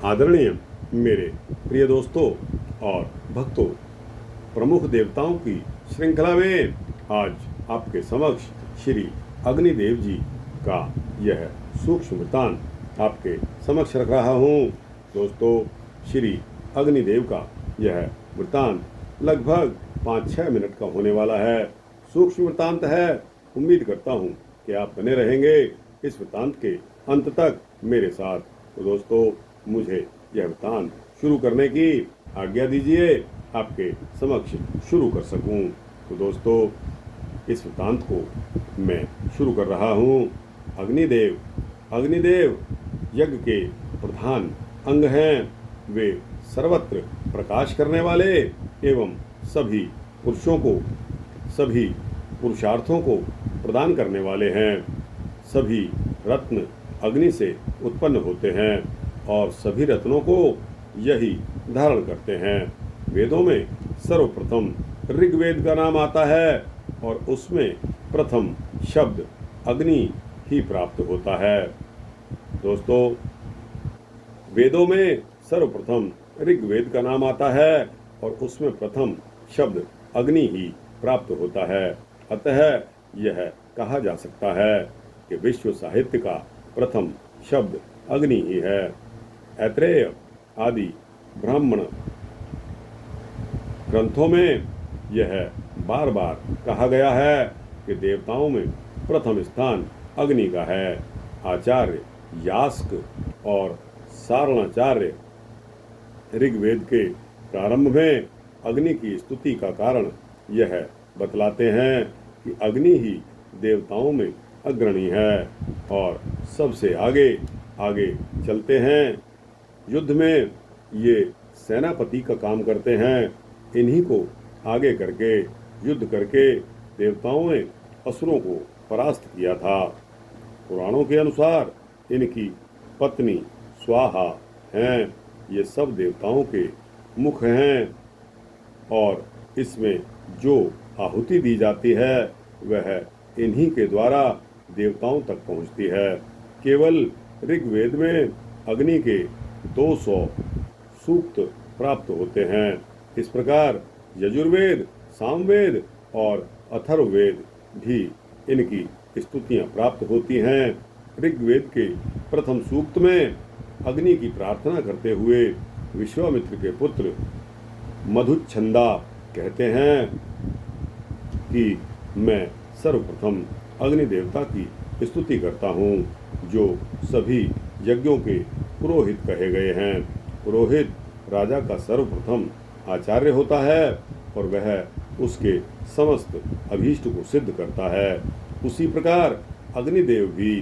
आदरणीय मेरे प्रिय दोस्तों और भक्तों, प्रमुख देवताओं की श्रृंखला में आज आपके समक्ष श्री अग्निदेव जी का यह सूक्ष्म वृत्तांत आपके समक्ष रख रहा हूँ। दोस्तों, श्री अग्निदेव का यह वृत्तांत लगभग 5-6 मिनट का होने वाला है। सूक्ष्म वृत्तांत है। उम्मीद करता हूँ कि आप बने रहेंगे इस वृत्तांत के अंत तक मेरे साथ। तो दोस्तों, मुझे यह वृत्तांत शुरू करने की आज्ञा दीजिए, आपके समक्ष शुरू कर सकूं। तो दोस्तों, इस वृत्तांत को मैं शुरू कर रहा हूं। अग्निदेव यज्ञ के प्रधान अंग हैं। वे सर्वत्र प्रकाश करने वाले एवं सभी पुरुषार्थों को प्रदान करने वाले हैं। सभी रत्न अग्नि से उत्पन्न होते हैं और सभी रत्नों को यही धारण करते हैं। वेदों में सर्वप्रथम ऋग्वेद का नाम आता है और उसमें प्रथम शब्द अग्नि ही प्राप्त होता है। दोस्तों, वेदों में सर्वप्रथम ऋग्वेद का नाम आता है और उसमें प्रथम शब्द अग्नि ही प्राप्त होता है। अतः यह कहा जा सकता है कि विश्व साहित्य का प्रथम शब्द अग्नि ही है। ऐत्रेय आदि ब्राह्मण ग्रंथों में यह बार बार कहा गया है कि देवताओं में प्रथम स्थान अग्नि का है। आचार्य यास्क और सारणाचार्य ऋग्वेद के प्रारंभ में अग्नि की स्तुति का कारण यह बतलाते हैं कि अग्नि ही देवताओं में अग्रणी है और सबसे आगे चलते हैं। युद्ध में ये सेनापति का काम करते हैं। इन्हीं को आगे करके युद्ध करके देवताओं ने असुरों को परास्त किया था। पुराणों के अनुसार इनकी पत्नी स्वाहा हैं। ये सब देवताओं के मुख हैं और इसमें जो आहुति दी जाती है वह इन्हीं के द्वारा देवताओं तक पहुंचती है। केवल ऋग्वेद में अग्नि के 200 सूक्त प्राप्त होते हैं। इस प्रकार यजुर्वेद, सामवेद और अथर्ववेद भी इनकी स्तुतियां प्राप्त होती हैं। ऋग्वेद के प्रथम सूक्त में अग्नि की प्रार्थना करते हुए विश्वामित्र के पुत्र मधुच्छंदा कहते हैं कि मैं सर्वप्रथम अग्नि देवता की स्तुति करता हूँ, जो सभी यज्ञों के पुरोहित कहे गए हैं। पुरोहित राजा का सर्वप्रथम आचार्य होता है और वह उसके समस्त अभीष्ट को सिद्ध करता है। उसी प्रकार अग्निदेव भी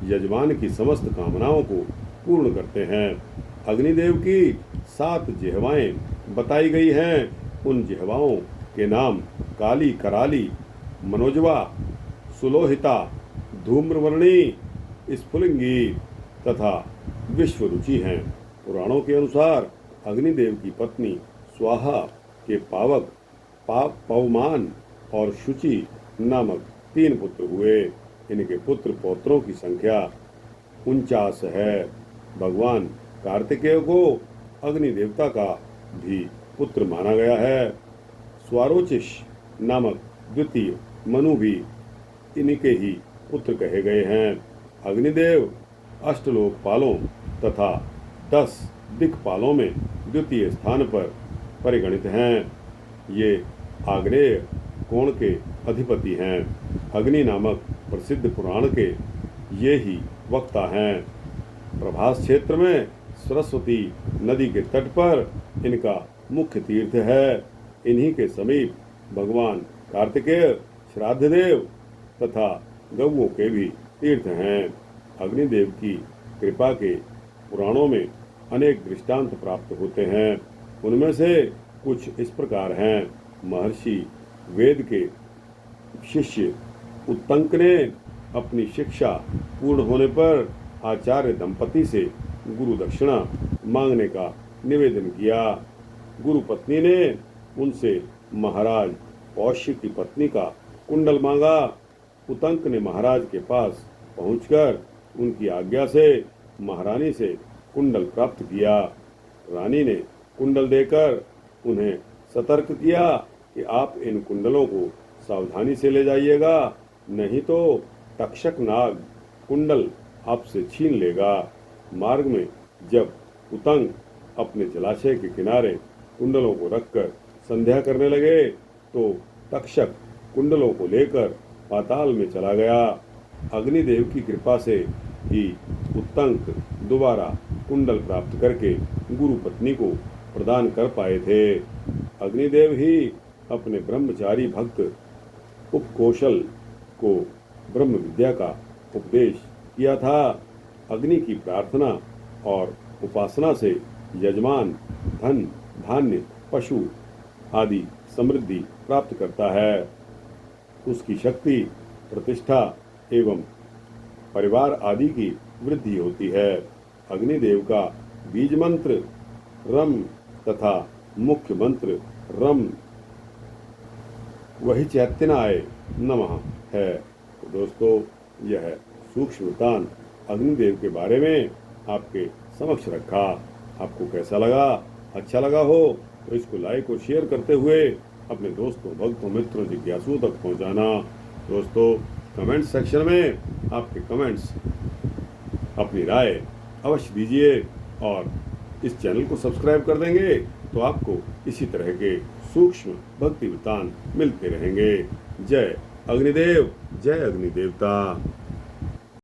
यजमान की समस्त कामनाओं को पूर्ण करते हैं। अग्निदेव की 7 जिह्वाएं बताई गई हैं। उन जिह्वाओं के नाम काली, कराली, मनोजवा, सुलोहिता, धूम्रवर्णी, स्फुलिंगी तथा विश्वरुचि हैं। पुराणों के अनुसार अग्निदेव की पत्नी स्वाहा के पावक पवमान और शुचि नामक 3 पुत्र हुए। इनके पुत्र पौत्रों की संख्या 49 है। भगवान कार्तिकेय को अग्नि देवता का भी पुत्र माना गया है। स्वारोचिष नामक द्वितीय मनु भी इनके ही पुत्र कहे गए हैं। अग्निदेव अष्टलोकपालों तथा 10 दिक्पालों में द्वितीय स्थान पर परिगणित हैं। ये आग्नेय कोण के अधिपति हैं। अग्नि नामक प्रसिद्ध पुराण के ये ही वक्ता हैं। प्रभास क्षेत्र में सरस्वती नदी के तट पर इनका मुख्य तीर्थ है। इन्हीं के समीप भगवान कार्तिकेय, श्राद्धदेव तथा गौओं के भी तीर्थ हैं। अग्निदेव की कृपा के पुराणों में अनेक दृष्टांत प्राप्त होते हैं। उनमें से कुछ इस प्रकार हैं। महर्षि वेद के शिष्य उत्तंक ने अपनी शिक्षा पूर्ण होने पर आचार्य दंपति से गुरु दक्षिणा मांगने का निवेदन किया। गुरु पत्नी ने उनसे महाराज पौष्य की पत्नी का कुंडल मांगा। उत्तंक ने महाराज के पास पहुंचकर उनकी आज्ञा से महारानी से कुंडल प्राप्त किया। रानी ने कुंडल देकर उन्हें सतर्क किया कि आप इन कुंडलों को सावधानी से ले जाइएगा, नहीं तो तक्षक नाग कुंडल आपसे छीन लेगा। मार्ग में जब उतंग अपने जलाशय के किनारे कुंडलों को रखकर संध्या करने लगे तो तक्षक कुंडलों को लेकर पाताल में चला गया। अग्निदेव की कृपा से ही उत्तंक दोबारा कुंडल प्राप्त करके गुरु पत्नी को प्रदान कर पाए थे। अग्निदेव ही अपने ब्रह्मचारी भक्त उपकोशल को ब्रह्म विद्या का उपदेश किया था। अग्नि की प्रार्थना और उपासना से यजमान धन, धान्य, पशु आदि समृद्धि प्राप्त करता है। उसकी शक्ति, प्रतिष्ठा एवं परिवार आदि की वृद्धि होती है। अग्निदेव का बीज मंत्र रम तथा मुख्य मंत्र रम वही चैतन्याय नमः है। तो दोस्तों, यह सूक्ष्म वृत्तांत अग्निदेव के बारे में आपके समक्ष रखा। आपको कैसा लगा? अच्छा लगा हो तो इसको लाइक और शेयर करते हुए अपने दोस्तों, भक्तों, मित्रों, जिज्ञासुओं तक पहुंचाना। दोस्तों, कमेंट सेक्शन में आपके कमेंट्स, अपनी राय अवश्य दीजिए और इस चैनल को सब्सक्राइब कर देंगे तो आपको इसी तरह के सूक्ष्म भक्ति वृत्तांत मिलते रहेंगे। जय अग्निदेव, जय अग्निदेवता।